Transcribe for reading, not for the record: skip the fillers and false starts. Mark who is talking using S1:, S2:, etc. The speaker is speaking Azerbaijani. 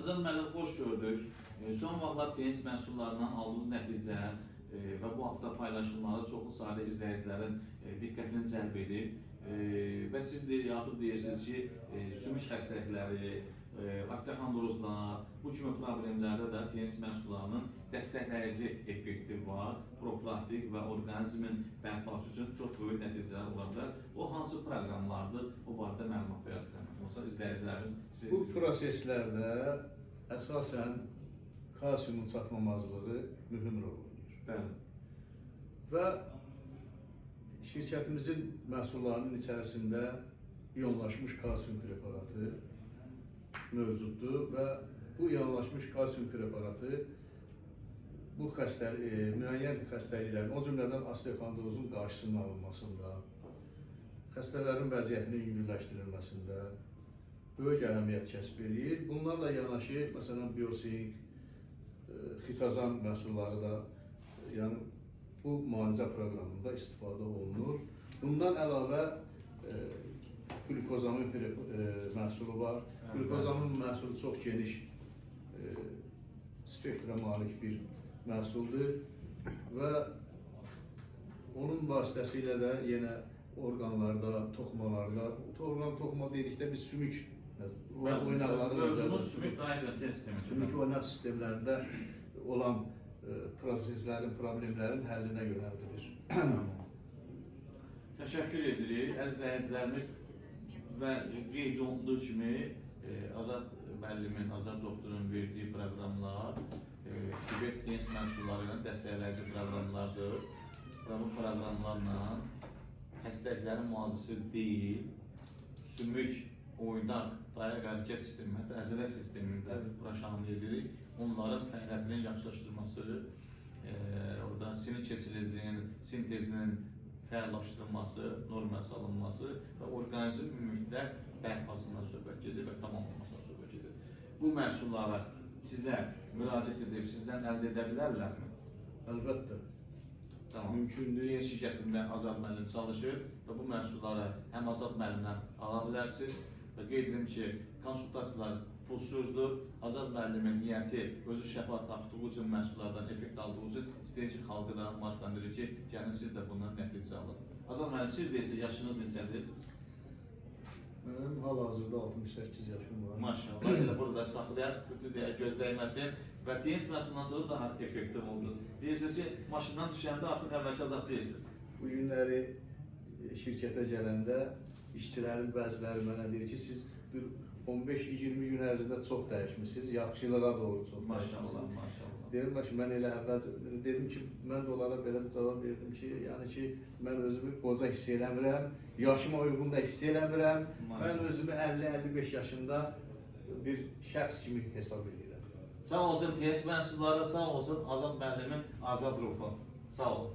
S1: Azad müəllim, xoş gördük. Son vaxtlar tenis məhsullarından aldığımız nəticə və bu haqda paylaşımları çoxlu sayda izləyicilərin diqqətini cəlb edib. Və siz artıq deyirsiniz ki, sümük xəstəlikləri, osteoxondrozlar, bu kimi problemlərdə də tenis məhsullarının dəstəkləyici effekti var, profilaktik və orqanizmin bərpası üçün çox böyük nəticələr ola bilər. O hansı proqramlardır, o barədə məlumat verəcəm. Olsa izləyicilərimiz sizin...
S2: Bu proseslərdə əsasən kalsiumun çatmamazlığı mühüm rol oynayır.
S1: Bəli.
S2: Və şirkətimizin məhsullarının içərisində iyonlaşmış kalsium preparatı mövcuddur və bu iyonlaşmış kalsium preparatı bu müəyyən xəstəliklərin, o cümlədən osteoxondrozun qarşısının alınmasında, xəstələrin vəziyyətinin yüngülləşdirilməsində böyük əhəmiyyət kəsb edir. Bunlarla yanaşı, məsələn, biosink, xitazan məhsulları da bu müalicə proqramında istifadə olunur. Bundan əlavə qlükozamin məhsulu var. Qlükozamin məhsulu çox geniş spektrə malik bir məhsuldur və onun vasitəsilə də yenə orqanlarda, toxumalarda, toxuma dedikdə biz sümük
S1: Mövzumuz sümük dairə sistemi.
S2: Sümük oynaq sistemlərində olan proseslərin, problemlərin həllinə yönəldilir.
S1: Təşəkkür edirik. Əzizlərimiz və qeyd olunduğu kimi Azad müəllimin, Azad doktorun verdiyi proqramlar Tibet tenis məhsulları ilə dəstəkləyici proqramlardır. Və bu proqramlarla xəstəliklərin müalicəsi deyil, sümük, oynaq, dayaq hərəkət sistemi, hətta əzələ sistemində bura şamil edirik. Onların fəaliyyətinin yaxşılaşdırılması, orada sinir keçirilizinin, sintezinin fəallaşdırılması, normaya salınması və orqanizm ümidlər bərpasından söhbət gedir və tamamlanmasından söhbət gedir. Bu məhsullara sizə müraciət edib, sizdən əldə edə bilərlərmi?
S2: Əlbəttə.
S1: Mümkündür. Tenis şirkətində Azad müəllim çalışır və bu məhsulları həm Azad müəllimdən ala bilərsiniz. Və qeyd edim ki, konsultasiyalar pulsuzdur. Azad müəllimin niyyəti özü şəfa tapdığı üçün, məhsullardan effekt aldığı üçün istəyir ki, xalqı da maraqlandırır ki, gəlin siz də bundan nəticə alın. Azad müəllim, siz deyilsiniz, yaşınız neçədir?
S2: Mənim hal-hazırda 68 yaşım var.
S1: Maşallah, elə burada saxlayaq, tütü deyək, gözləyməsin və tenis məhsulundan sonra daha effektiv oldunuz. Deyirsiniz ki, maşından düşəndə artıq əvvəlki Azad deyilsiniz.
S2: Bu günləri şirkətə gələndə işçilərin bəziləri mənə deyir ki, siz 15-20 gün ərzində çox dəyişmişsiniz, yaxşılığa doğru çox
S1: Maşallah, maşallah.
S2: Deyirəm ki, mən elə əvvəl dedim ki, mən də onlara belə bir cavab verdim ki, yəni ki, mən özümü qoza hiss eləmirəm, yaşıma uyğun da hiss eləmirəm, mən özümü 50-55 yaşında bir şəxs kimi hesab edirəm.
S1: Sağ olsun tenis məhsulları, sağ olsun Azad müəllimin Azad ruhu. Sağ olun.